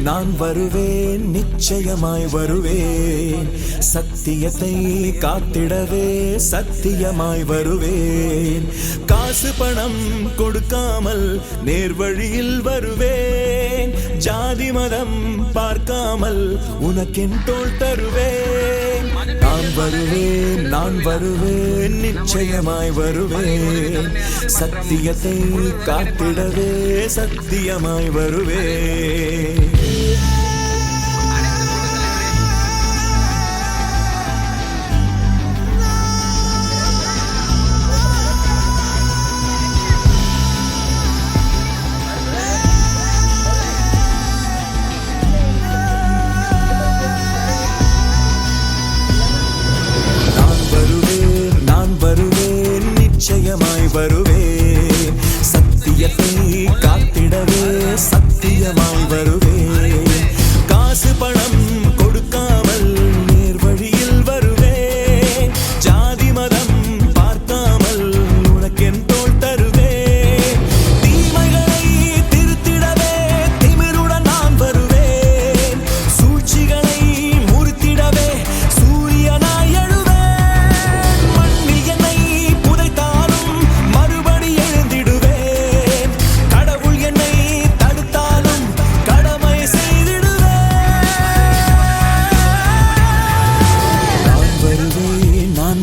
நான் வருவேன் நிச்சயமாய் வருவேன் சத்தியத்தை காத்திடவே சத்தியமாய் வருவேன் காசு பணம் கொடுக்காமல் நேர்வழியில் வருவேன் ஜாதி மதம் பார்க்காமல் உனக்கென் தோள் தருவேன் நான் வருவேன் நிச்சயமாய் வருவேன் சத்தியத்தை காத்திடவே சத்தியமாய் வருவேன் நிச்சயமாய் வருவேன் சத்தியத்தை காத்திடவே சத்தியமாய் வருவேன் காசு பணம் கொடுக்காமல் நேர்வழியில் வருவேன் ஜாதி மதம் பார்க்காமல் உனக்கென் தோள் தருவேன் தீமைகளை திருத்திடவே திமிருடன் நான் வருவேன் சூழ்ச்சிகளை முறித்திடவே சூரியனாய் எழுவேன் மண்ணில் என்னை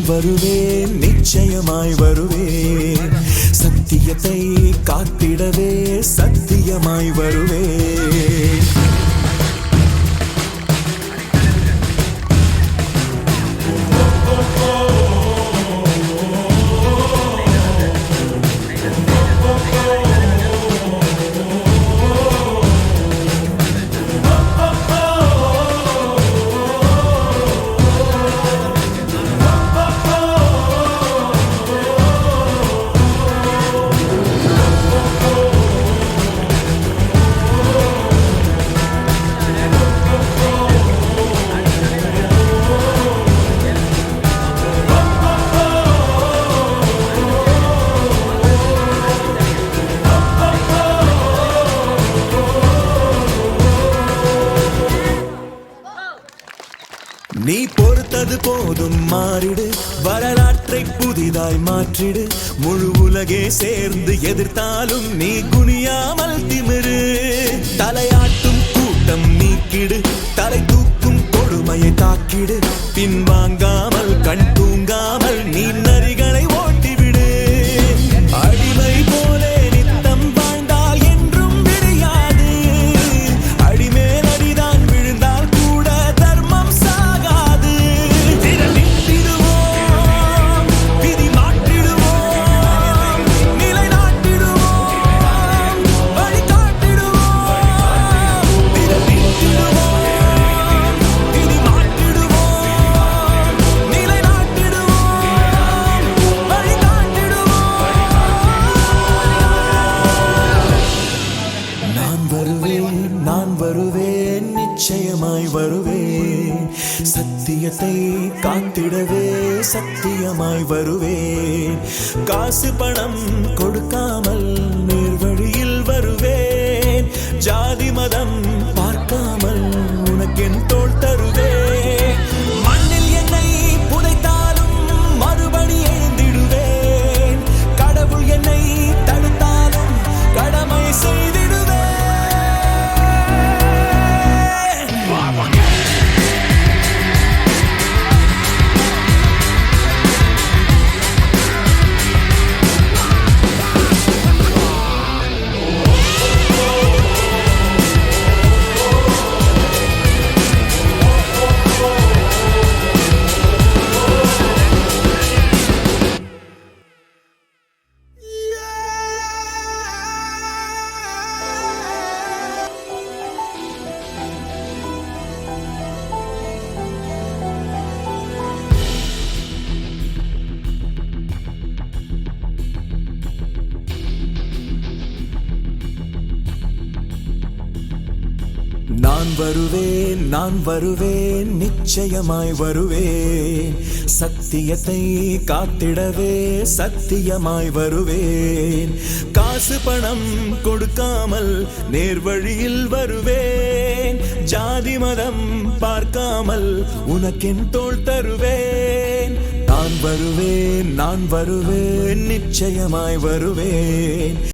வருவேன் நிச்சயமாய் வருவேன் சத்தியத்தை காத்திடவே சத்தியமாய் வருவேன் நீ பொறுத்தது போதும் மாறிடு வரலாற்றை புதிதாய் மாற்றிடு முழு உலகே சேர்ந்து எதிர்த்தாலும் நீ குனியாமல் திமிரு தலையாட்டும் கூட்டம் நீக்கிடு தலை தூக்கும் கொடுமையை தாக்கிடு பின்வாங்காமல் கண் தூங்காமல் நீ நரிகளை ஓட்டிவிடு அடிமை போலே நித்தம் வாழ்ந்தால் என்றும் விடியாது அடிமேல் அடிதான் விழுந்தால் கூட தர்மம் சாகாது திரளிடுவோம் விதி மாற்றிடுவோம் நிலைநாட்டிடுவோம் வழிகாட்டிடுவோம் திரளிடுவோம் விதி மாற்றிடுவோம் நிலைநாட்டிடுவோம் வழிகாட்டிடுவோம் நான் வருவேன் நிச்சயமாய் வருவேன் சத்தியத்தை காத்திடவே சத்தியமாய் வருவேன் காசு பணம் கொடுக்காமல் நேர்வழியில் வருவேன் ஜாதி மதம் பார்க்காமல் உனக்கென் தோள் தருவேன் மண்ணில் என்னை புதைத்தாலும் மறுபடி எழுந்திடுவேன் கடவுள் என்னை தடுத்தாலும் கடமை செய்திடுவேன் நான் வருவேன், நான் வருவேன், நிச்சயமாய் வருவேன். சத்தியத்தை காத்திடவே சத்தியமாய் வருவேன். காசு பணம் கொடுக்காமல் நேர்வழியில் வருவேன். ஜாதி மதம் பார்க்காமல் உனக்கென் தோள் தருவேன். நான் வருவேன், நான் வருவேன், நிச்சயமாய் வருவேன்.